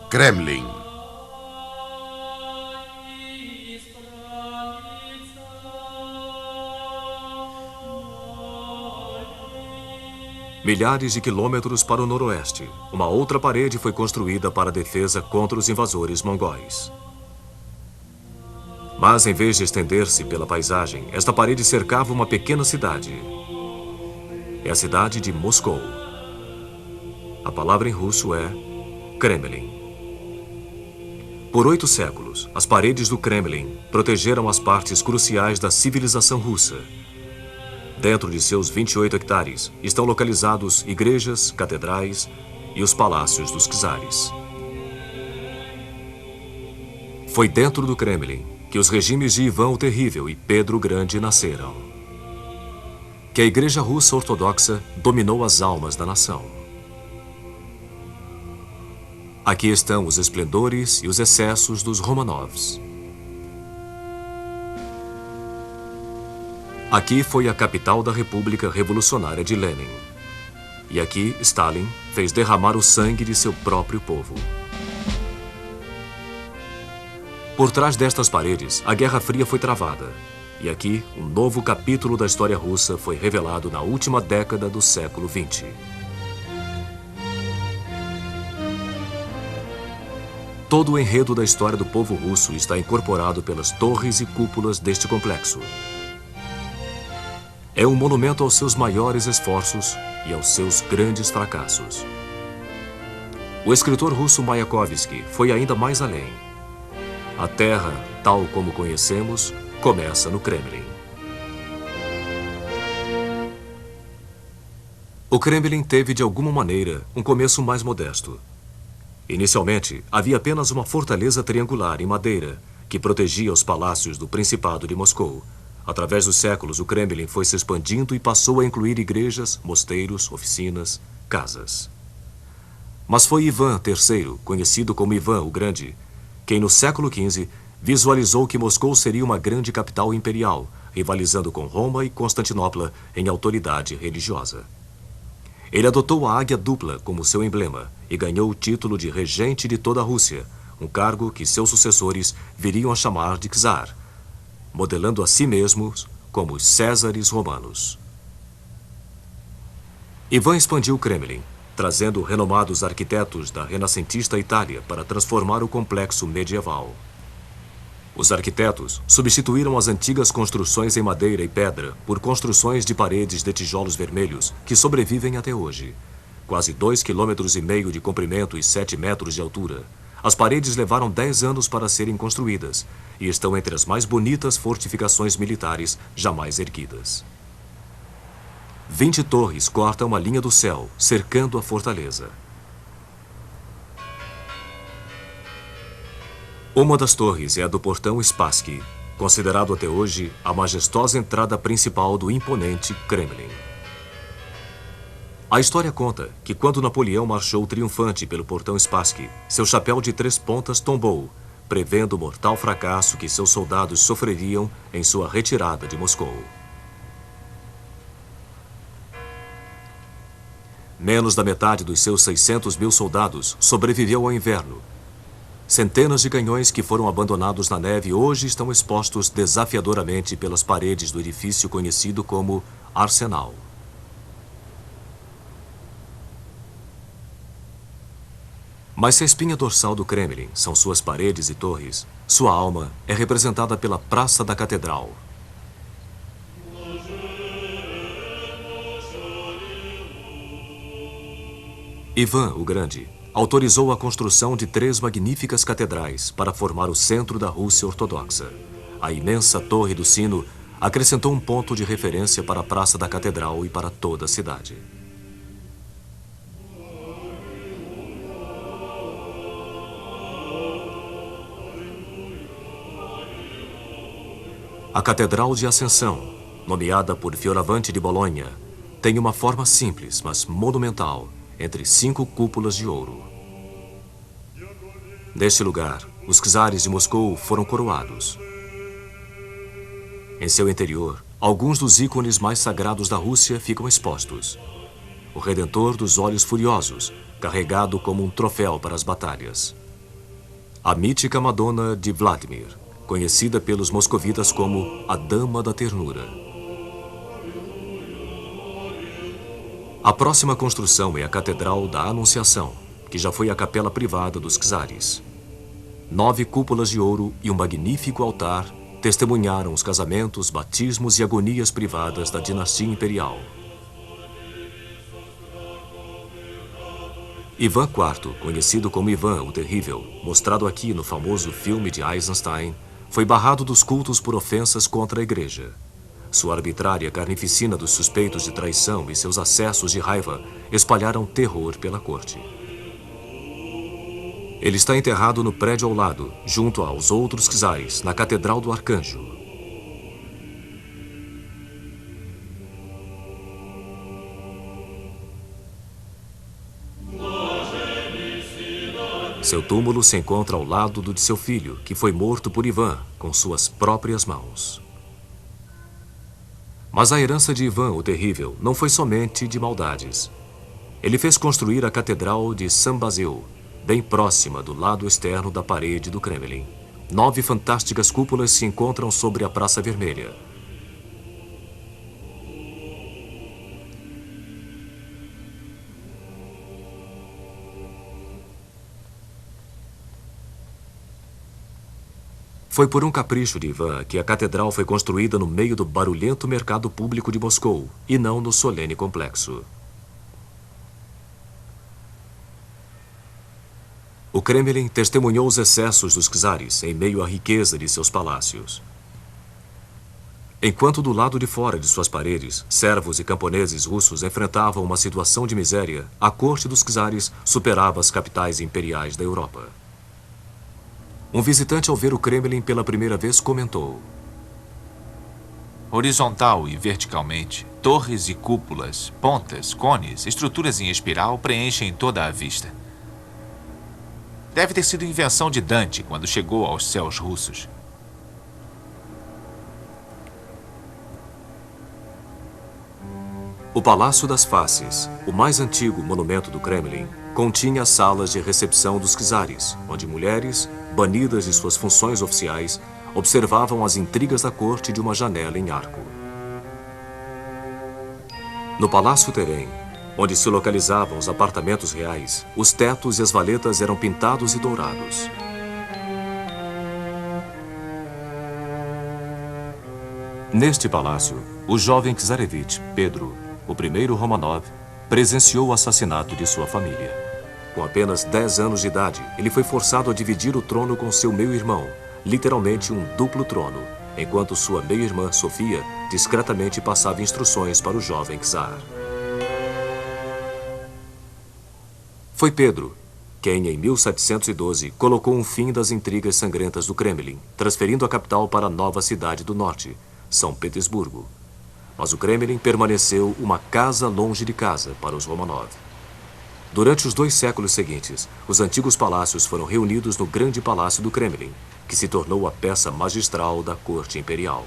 Kremlin. Milhares de quilômetros para o noroeste, uma outra parede foi construída para a defesa contra os invasores mongóis. Mas, em vez de estender-se pela paisagem, esta parede cercava uma pequena cidade. É a cidade de Moscou. A palavra em russo é Kremlin. Por 8 séculos, as paredes do Kremlin protegeram as partes cruciais da civilização russa. Dentro de seus 28 hectares estão localizados igrejas, catedrais e os palácios dos czares. Foi dentro do Kremlin que os regimes de Ivan o Terrível e Pedro o Grande nasceram. Que a Igreja Russa Ortodoxa dominou as almas da nação. Aqui estão os esplendores e os excessos dos Romanovs. Aqui foi a capital da República Revolucionária de Lenin. E aqui Stalin fez derramar o sangue de seu próprio povo. Por trás destas paredes, a Guerra Fria foi travada. E aqui, um novo capítulo da história russa foi revelado na última década do século XX. Todo o enredo da história do povo russo está incorporado pelas torres e cúpulas deste complexo. É um monumento aos seus maiores esforços e aos seus grandes fracassos. O escritor russo Mayakovsky foi ainda mais além. A Terra, tal como conhecemos, começa no Kremlin. O Kremlin teve, de alguma maneira, um começo mais modesto. Inicialmente, havia apenas uma fortaleza triangular em madeira que protegia os palácios do Principado de Moscou. Através dos séculos, o Kremlin foi se expandindo e passou a incluir igrejas, mosteiros, oficinas, casas. Mas foi Ivan III, conhecido como Ivan o Grande, quem no século XV visualizou que Moscou seria uma grande capital imperial, rivalizando com Roma e Constantinopla em autoridade religiosa. Ele adotou a águia dupla como seu emblema e ganhou o título de regente de toda a Rússia, um cargo que seus sucessores viriam a chamar de czar, modelando a si mesmos como os Césares romanos. Ivan expandiu o Kremlin, trazendo renomados arquitetos da renascentista Itália para transformar o complexo medieval. Os arquitetos substituíram as antigas construções em madeira e pedra por construções de paredes de tijolos vermelhos que sobrevivem até hoje. Quase 2,5 km de comprimento e 7 metros de altura. As paredes levaram 10 anos para serem construídas e estão entre as mais bonitas fortificações militares jamais erguidas. 20 torres cortam a linha do céu, cercando a fortaleza. Uma das torres é a do portão Spassky, considerado até hoje a majestosa entrada principal do imponente Kremlin. A história conta que quando Napoleão marchou triunfante pelo portão Spassky, seu chapéu de 3 pontas tombou, prevendo o mortal fracasso que seus soldados sofreriam em sua retirada de Moscou. Menos da metade dos seus 600 mil soldados sobreviveu ao inverno. Centenas de canhões que foram abandonados na neve hoje estão expostos desafiadoramente pelas paredes do edifício conhecido como Arsenal. Mas se a espinha dorsal do Kremlin são suas paredes e torres, sua alma é representada pela Praça da Catedral. Ivan o Grande autorizou a construção de 3 magníficas catedrais para formar o centro da Rússia Ortodoxa. A imensa Torre do Sino acrescentou um ponto de referência para a Praça da Catedral e para toda a cidade. A Catedral de Ascensão, nomeada por Fioravante de Bolonha, tem uma forma simples, mas monumental, entre 5 cúpulas de ouro. Neste lugar, os czares de Moscou foram coroados. Em seu interior, alguns dos ícones mais sagrados da Rússia ficam expostos. O Redentor dos Olhos Furiosos, carregado como um troféu para as batalhas. A mítica Madonna de Vladimir, conhecida pelos moscovitas como a Dama da Ternura. A próxima construção é a Catedral da Anunciação, que já foi a capela privada dos czares. 9 cúpulas de ouro e um magnífico altar testemunharam os casamentos, batismos e agonias privadas da dinastia imperial. Ivan IV, conhecido como Ivan o Terrível, mostrado aqui no famoso filme de Eisenstein, foi barrado dos cultos por ofensas contra a Igreja. Sua arbitrária carnificina dos suspeitos de traição e seus acessos de raiva espalharam terror pela corte. Ele está enterrado no prédio ao lado, junto aos outros czares, na Catedral do Arcanjo. Seu túmulo se encontra ao lado do de seu filho, que foi morto por Ivan com suas próprias mãos. Mas a herança de Ivan o Terrível não foi somente de maldades. Ele fez construir a Catedral de São Basil, bem próxima do lado externo da parede do Kremlin. 9 fantásticas cúpulas se encontram sobre a Praça Vermelha. Foi por um capricho de Ivan que a catedral foi construída no meio do barulhento mercado público de Moscou, e não no solene complexo. O Kremlin testemunhou os excessos dos czares em meio à riqueza de seus palácios. Enquanto do lado de fora de suas paredes, servos e camponeses russos enfrentavam uma situação de miséria, a corte dos czares superava as capitais imperiais da Europa. Um visitante, ao ver o Kremlin pela primeira vez, comentou: horizontal e verticalmente, torres e cúpulas, pontas, cones, estruturas em espiral preenchem toda a vista. Deve ter sido invenção de Dante quando chegou aos céus russos. O Palácio das Faces, o mais antigo monumento do Kremlin, continha salas de recepção dos czares, onde mulheres, banidas de suas funções oficiais, observavam as intrigas da corte de uma janela em arco. No Palácio Terem, onde se localizavam os apartamentos reais, os tetos e as valetas eram pintados e dourados. Neste palácio, o jovem czarevich Pedro, o primeiro Romanov, presenciou o assassinato de sua família. Com apenas 10 anos de idade, ele foi forçado a dividir o trono com seu meio-irmão, literalmente um duplo trono, enquanto sua meia-irmã, Sofia, discretamente passava instruções para o jovem czar. Foi Pedro quem, em 1712, colocou um fim das intrigas sangrentas do Kremlin, transferindo a capital para a nova cidade do norte, São Petersburgo. Mas o Kremlin permaneceu uma casa longe de casa para os Romanov. Durante os 2 séculos seguintes, os antigos palácios foram reunidos no Grande Palácio do Kremlin, que se tornou a peça magistral da corte imperial.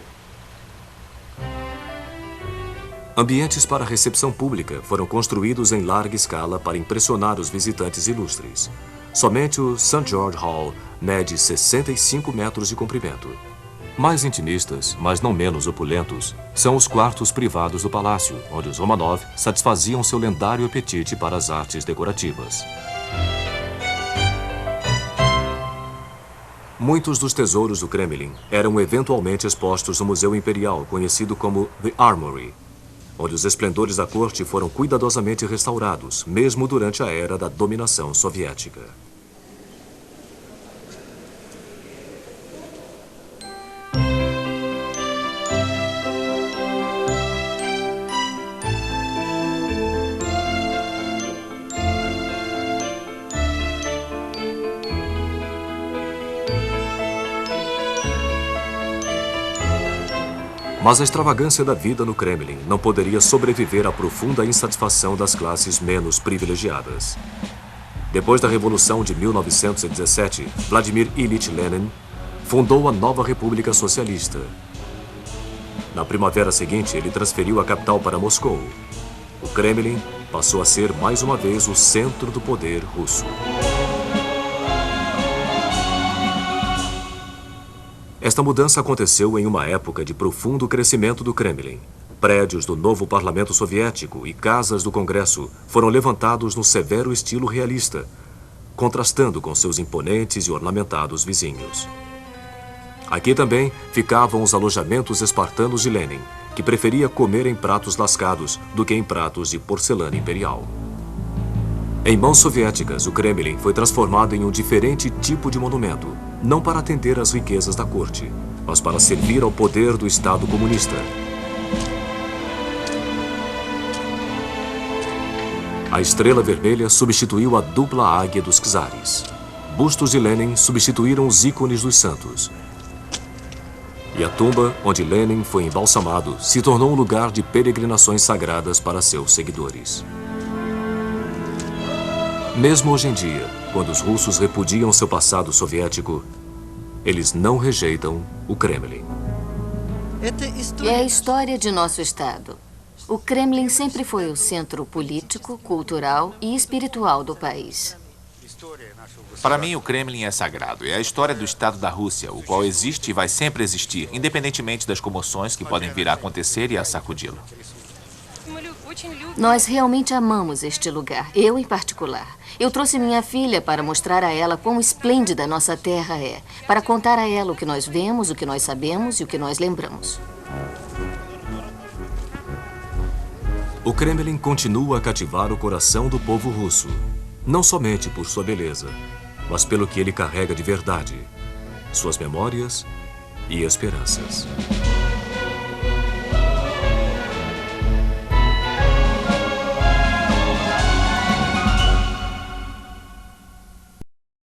Ambientes para recepção pública foram construídos em larga escala para impressionar os visitantes ilustres. Somente o St. George Hall mede 65 metros de comprimento. Mais intimistas, mas não menos opulentos, são os quartos privados do palácio, onde os Romanov satisfaziam seu lendário apetite para as artes decorativas. Muitos dos tesouros do Kremlin eram eventualmente expostos no Museu Imperial, conhecido como The Armory, onde os esplendores da corte foram cuidadosamente restaurados, mesmo durante a era da dominação soviética. Mas a extravagância da vida no Kremlin não poderia sobreviver à profunda insatisfação das classes menos privilegiadas. Depois da Revolução de 1917, Vladimir Ilyich Lenin fundou a nova República Socialista. Na primavera seguinte, ele transferiu a capital para Moscou. O Kremlin passou a ser mais uma vez o centro do poder russo. Esta mudança aconteceu em uma época de profundo crescimento do Kremlin. Prédios do novo parlamento soviético e casas do Congresso foram levantados no severo estilo realista, contrastando com seus imponentes e ornamentados vizinhos. Aqui também ficavam os alojamentos espartanos de Lenin, que preferia comer em pratos lascados do que em pratos de porcelana imperial. Em mãos soviéticas, o Kremlin foi transformado em um diferente tipo de monumento, não para atender às riquezas da corte, mas para servir ao poder do Estado comunista. A estrela vermelha substituiu a dupla águia dos czares. Bustos de Lenin substituíram os ícones dos santos. E a tumba onde Lenin foi embalsamado se tornou um lugar de peregrinações sagradas para seus seguidores. Mesmo hoje em dia, quando os russos repudiam seu passado soviético, eles não rejeitam o Kremlin. É a história de nosso Estado. O Kremlin sempre foi o centro político, cultural e espiritual do país. Para mim, o Kremlin é sagrado. É a história do Estado da Rússia, o qual existe e vai sempre existir, independentemente das comoções que podem vir a acontecer e a sacudi-lo. Nós realmente amamos este lugar, eu em particular. Eu trouxe minha filha para mostrar a ela quão esplêndida nossa terra é, para contar a ela o que nós vemos, o que nós sabemos e o que nós lembramos. O Kremlin continua a cativar o coração do povo russo, não somente por sua beleza, mas pelo que ele carrega de verdade, suas memórias e esperanças.